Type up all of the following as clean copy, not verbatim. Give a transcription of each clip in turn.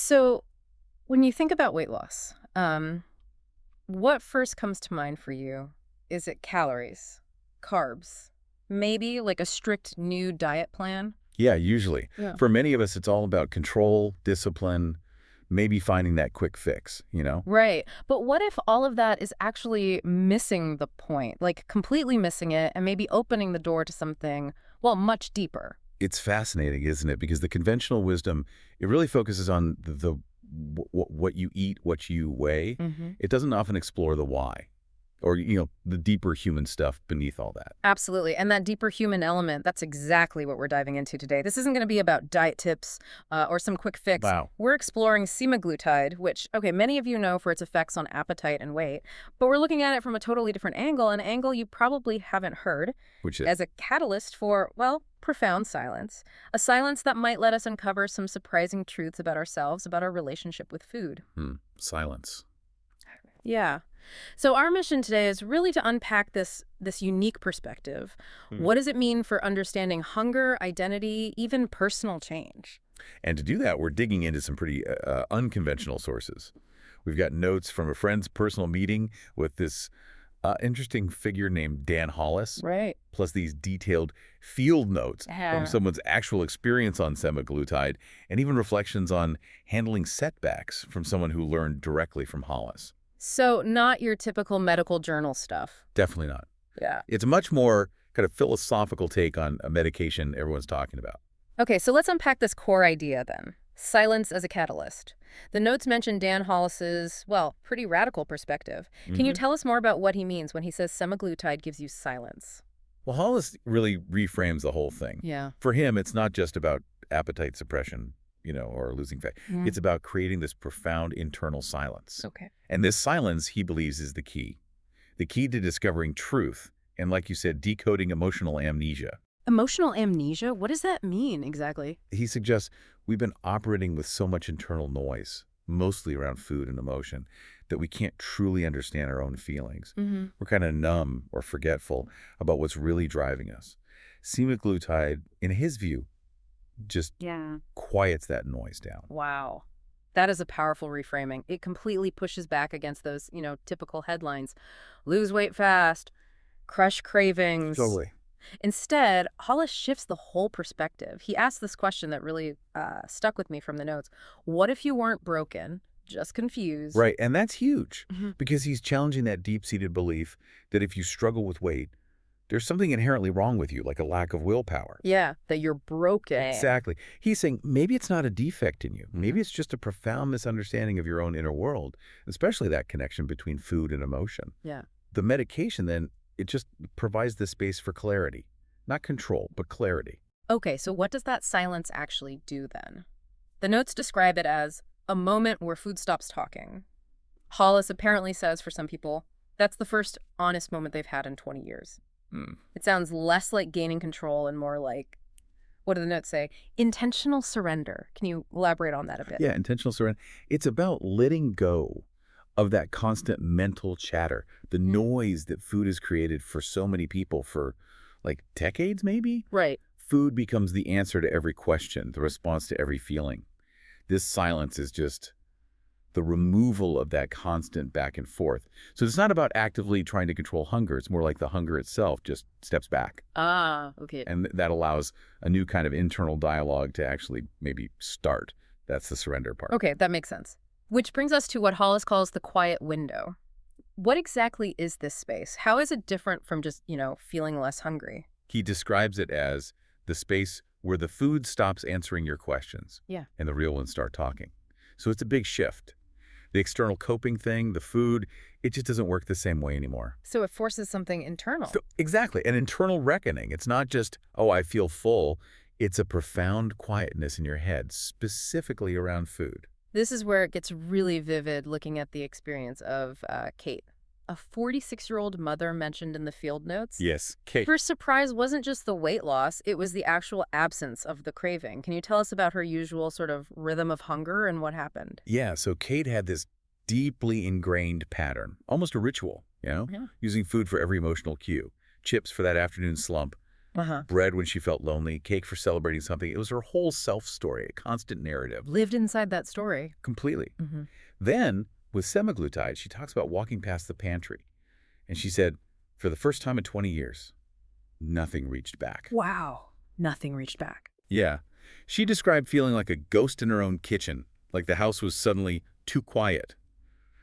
So when you think about weight loss, what first comes to mind for you? Is it calories, carbs, maybe like a strict new diet plan? Yeah, usually. Yeah. For many of us, it's all about control, discipline, maybe finding that quick fix. Right. But what if all of that is actually missing the point, like completely missing it and maybe opening the door to something, well, much deeper? It's fascinating, isn't it? Because the conventional wisdom, it really focuses on what you eat, what you weigh. Hmm. It doesn't often explore the why or the deeper human stuff beneath all that. Absolutely. And that deeper human element, that's exactly what we're diving into today. This isn't going to be about diet tips or some quick fix. Wow. We're exploring semaglutide, which, okay, many of you know for its effects on appetite and weight, but we're looking at it from a totally different angle, an angle you probably haven't heard, Which is, as a catalyst for, well, profound silence. A silence that might let us uncover some surprising truths about ourselves, about our relationship with food. silence. Yeah. So our mission today is really to unpack this unique perspective. Hmm. What does it mean for understanding hunger, identity, even personal change? And to do that, we're digging into some pretty unconventional sources. We've got notes from a friend's personal meeting with this interesting figure named Dan Hollis, Right. plus these detailed field notes from Yeah. someone's actual experience on semaglutide, and even reflections on handling setbacks from someone who learned directly from Hollis. So not your typical medical journal stuff. Definitely not. Yeah. It's a much more kind of philosophical take on a medication everyone's talking about. Okay, so let's unpack this core idea then. Silence as a catalyst. The notes mention Dan Hollis's, well, pretty radical perspective. Can you Hmm. tell us more about what he means when he says semaglutide gives you silence? Well, Hollis really reframes the whole thing. Yeah. For him, it's not just about appetite suppression, or losing fat. Mm. It's about creating this profound internal silence. Okay. And this silence, he believes, is the key to discovering truth, and like you said, decoding emotional amnesia. Emotional amnesia? What does that mean exactly? He suggests we've been operating with so much internal noise, mostly around food and emotion, that we can't truly understand our own feelings. Mm-hmm. We're kind of numb or forgetful about what's really driving us. Semaglutide, in his view, just Yeah. quiets that noise down. Wow. That is a powerful reframing. It completely pushes back against those, typical headlines. Lose weight fast, crush cravings. Totally. Instead, Hollis shifts the whole perspective. He asks this question that really stuck with me from the notes. What if you weren't broken, just confused? Right, and that's huge Mhm. because he's challenging that deep-seated belief that if you struggle with weight, there's something inherently wrong with you, like a lack of willpower. Yeah, that you're broken. Exactly. He's saying maybe it's not a defect in you. Mhm. Maybe it's just a profound misunderstanding of your own inner world, especially that connection between food and emotion. Yeah. The medication, then, it just provides the space for clarity. Not control, but clarity. Okay, so what does that silence actually do then? The notes describe it as a moment where food stops talking. Hollis apparently says for some people, that's the first honest moment they've had in 20 years. Hmm. It sounds less like gaining control and more like, what do the notes say? Intentional surrender. Can you elaborate on that a bit? Yeah, intentional surrender. It's about letting go of that constant mental chatter, the noise that food has created for so many people for like decades, maybe? Right. Food becomes the answer to every question, the response to every feeling. This silence is just the removal of that constant back and forth. So it's not about actively trying to control hunger. It's more like the hunger itself just steps back. Ah, okay. And that allows a new kind of internal dialogue to actually maybe start. That's the surrender part. Okay, that makes sense. Which brings us to what Hollis calls the quiet window. What exactly is this space? How is it different from just, feeling less hungry? He describes it as the space where the food stops answering your questions Yeah. and the real ones start talking. So it's a big shift. The external coping thing, the food, it just doesn't work the same way anymore. So it forces something internal. So, exactly. An internal reckoning. It's not just, oh, I feel full. It's a profound quietness in your head, specifically around food. This is where it gets really vivid looking at the experience of Kate, a 46-year-old mother mentioned in the field notes. Yes, Kate. Her surprise wasn't just the weight loss, it was the actual absence of the craving. Can you tell us about her usual sort of rhythm of hunger and what happened? Yeah, so Kate had this deeply ingrained pattern, almost a ritual, Yeah. using food for every emotional cue. Chips for that afternoon slump, Uh-huh. Bread when she felt lonely, cake for celebrating something. It was her whole self-story, a constant narrative. Lived inside that story. Completely. Mm-hmm. Then, with semaglutide, she talks about walking past the pantry. And she said, for the first time in 20 years, nothing reached back. Wow. Nothing reached back. Yeah. She described feeling like a ghost in her own kitchen, like the house was suddenly too quiet.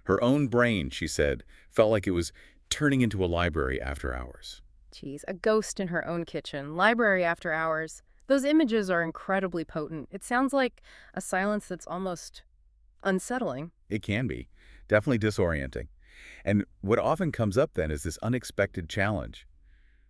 Her own brain, she said, felt like it was turning into a library after hours. Geez, a ghost in her own kitchen, library after hours. Those images are incredibly potent. It sounds like a silence that's almost unsettling. It can be. Definitely disorienting. And what often comes up then is this unexpected challenge.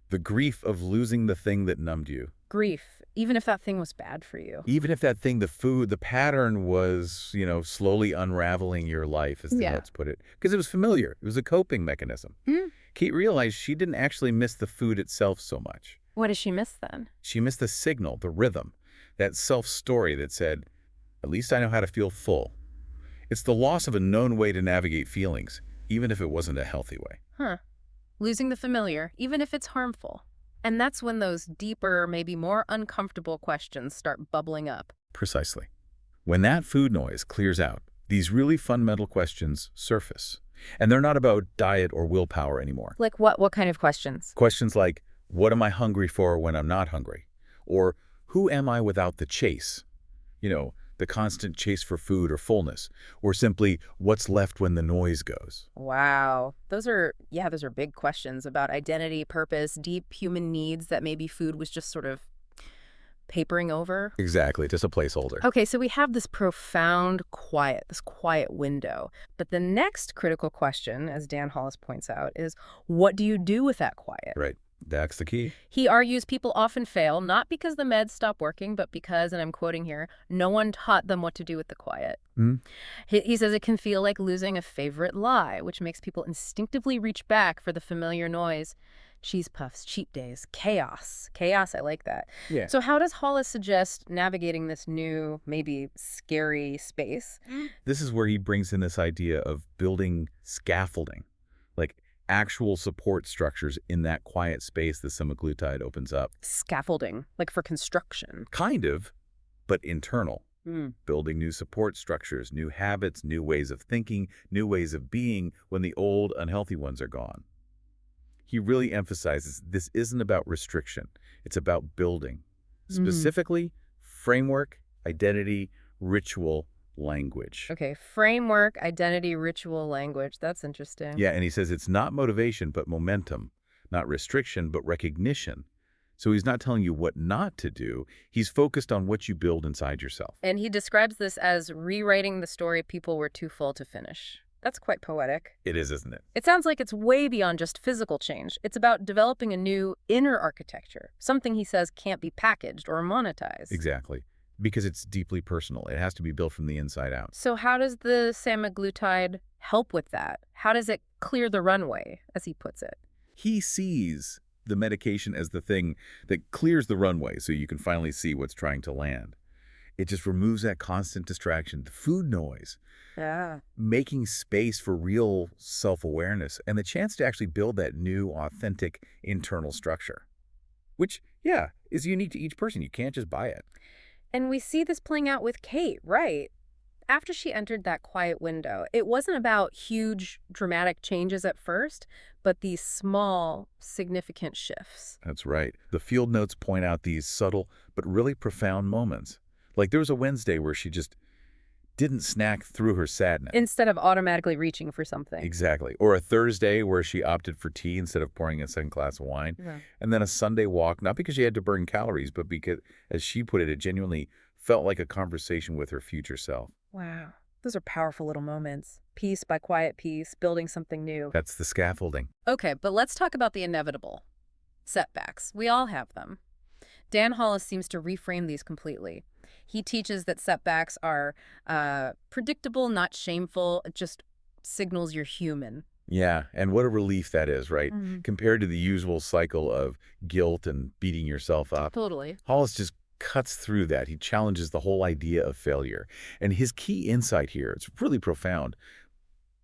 The grief of losing the thing that numbed you. Grief, even if that thing was bad for you. Even if that thing, the food, the pattern was, slowly unraveling your life, as the Yeah. notes put it. Because it was familiar. It was a coping mechanism. Mm. Kate realized she didn't actually miss the food itself so much. What does she miss then? She missed the signal, the rhythm, that self-story that said, at least I know how to feel full. It's the loss of a known way to navigate feelings, even if it wasn't a healthy way. Huh. Losing the familiar, even if it's harmful. And that's when those deeper, maybe more uncomfortable questions start bubbling up. Precisely. When that food noise clears out, these really fundamental questions surface. And they're not about diet or willpower anymore. Like what? What kind of questions? Questions like, what am I hungry for when I'm not hungry? Or who am I without the chase? The constant chase for food or fullness. Or simply, what's left when the noise goes? Wow. Those are big questions about identity, purpose, deep human needs that maybe food was just sort of papering over. Exactly, just a placeholder. Okay, so we have this profound quiet, this quiet window. But the next critical question, as Dan Hollis points out, is what do you do with that quiet? Right. That's the key. He argues people often fail, not because the meds stop working, but because, and I'm quoting here, no one taught them what to do with the quiet. Mm. He says it can feel like losing a favorite lie, which makes people instinctively reach back for the familiar noise. Cheese puffs, cheat days, chaos. Chaos, I like that. Yeah. So how does Hollis suggest navigating this new, maybe scary space? This is where he brings in this idea of building scaffolding, like actual support structures in that quiet space the semaglutide opens up. Scaffolding, like for construction. Kind of, but internal. Mm. Building new support structures, new habits, new ways of thinking, new ways of being when the old, unhealthy ones are gone. He really emphasizes this isn't about restriction. It's about building. Specifically, framework, identity, ritual, language. Okay, framework, identity, ritual, language. That's interesting. Yeah, and he says it's not motivation, but momentum. Not restriction, but recognition. So he's not telling you what not to do. He's focused on what you build inside yourself. And he describes this as rewriting the story people were too full to finish. That's quite poetic. It is, isn't it? It sounds like it's way beyond just physical change. It's about developing a new inner architecture, something he says can't be packaged or monetized. Exactly. Because it's deeply personal. It has to be built from the inside out. So how does the semaglutide help with that? How does it clear the runway, as he puts it? He sees the medication as the thing that clears the runway so you can finally see what's trying to land. It just removes that constant distraction, the food noise, Yeah. making space for real self-awareness and the chance to actually build that new, authentic internal structure, which, yeah, is unique to each person. You can't just buy it. And we see this playing out with Kate, right? After she entered that quiet window, it wasn't about huge, dramatic changes at first, but these small, significant shifts. That's right. The field notes point out these subtle but really profound moments. Like there was a Wednesday where she just didn't snack through her sadness. Instead of automatically reaching for something. Exactly. Or a Thursday where she opted for tea instead of pouring a second glass of wine. Yeah. And then a Sunday walk, not because she had to burn calories, but because, as she put it, it genuinely felt like a conversation with her future self. Wow. Those are powerful little moments. Piece by quiet piece, building something new. That's the scaffolding. Okay, but let's talk about the inevitable. Setbacks. We all have them. Dan Hollis seems to reframe these completely. He teaches that setbacks are predictable, not shameful. It just signals you're human. Yeah, and what a relief that is, right? Mm-hmm. Compared to the usual cycle of guilt and beating yourself up. Totally. Hollis just cuts through that. He challenges the whole idea of failure. And his key insight here, it's really profound.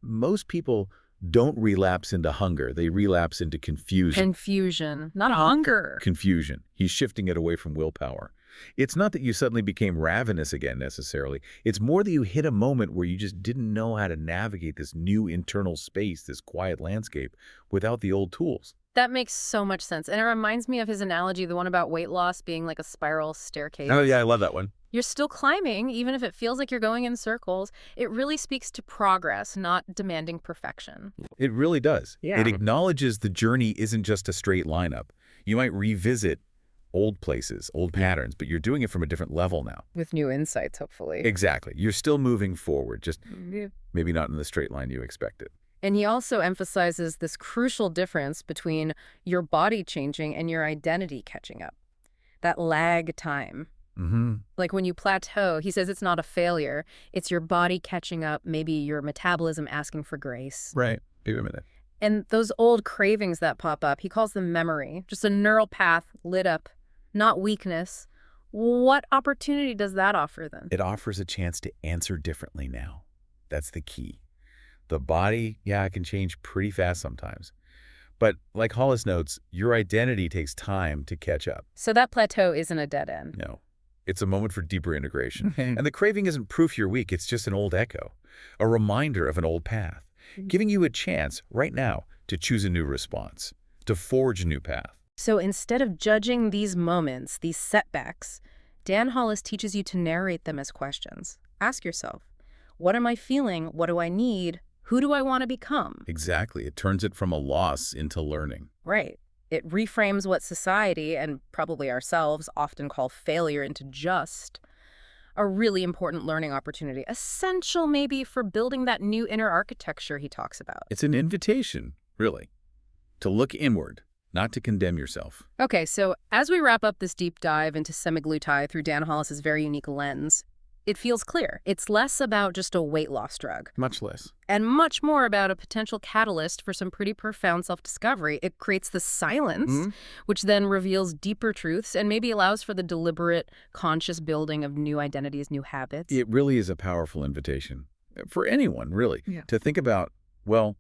Most people don't relapse into hunger. They relapse into confusion. Confusion, not hunger. Confusion. He's shifting it away from willpower. It's not that you suddenly became ravenous again necessarily. It's more that you hit a moment where you just didn't know how to navigate this new internal space, this quiet landscape, without the old tools. That makes so much sense. And it reminds me of his analogy, the one about weight loss being like a spiral staircase. Oh, yeah, I love that one. You're still climbing, even if it feels like you're going in circles. It really speaks to progress, not demanding perfection. It really does. Yeah. It acknowledges the journey isn't just a straight lineup. You might revisit old places, old patterns, but you're doing it from a different level now. With new insights, hopefully. Exactly. You're still moving forward, just Yeah. maybe not in the straight line you expected. And he also emphasizes this crucial difference between your body changing and your identity catching up. That lag time. Mm-hmm. Like when you plateau, he says it's not a failure. It's your body catching up, maybe your metabolism asking for grace. Right. Give it a minute. And those old cravings that pop up, he calls them memory. Just a neural path lit up, not weakness. What opportunity does that offer then? It offers a chance to answer differently now. That's the key. The body, yeah, it can change pretty fast sometimes. But like Hollis notes, your identity takes time to catch up. So that plateau isn't a dead end. No. It's a moment for deeper integration. And the craving isn't proof you're weak. It's just an old echo, a reminder of an old path, giving you a chance right now to choose a new response, to forge a new path. So instead of judging these moments, these setbacks, Dan Hollis teaches you to narrate them as questions. Ask yourself, what am I feeling? What do I need? Who do I want to become? Exactly. It turns it from a loss into learning. Right. It reframes what society, and probably ourselves, often call failure into just a really important learning opportunity, essential maybe for building that new inner architecture he talks about. It's an invitation, really, to look inward, not to condemn yourself. Okay, so as we wrap up this deep dive into semaglutide through Dan Hollis's very unique lens, it feels clear. It's less about just a weight loss drug. Much less. And much more about a potential catalyst for some pretty profound self-discovery. It creates the silence, which then reveals deeper truths and maybe allows for the deliberate, conscious building of new identities, new habits. It really is a powerful invitation for anyone, really, to think about, well,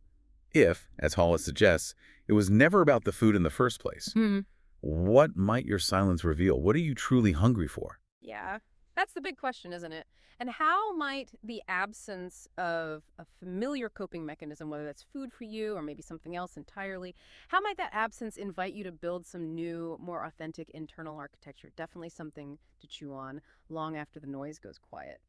if, as Hollis suggests, it was never about the food in the first place, what might your silence reveal? What are you truly hungry for? Yeah. That's the big question, isn't it? And how might the absence of a familiar coping mechanism, whether that's food for you or maybe something else entirely, how might that absence invite you to build some new, more authentic internal architecture? Definitely something to chew on long after the noise goes quiet.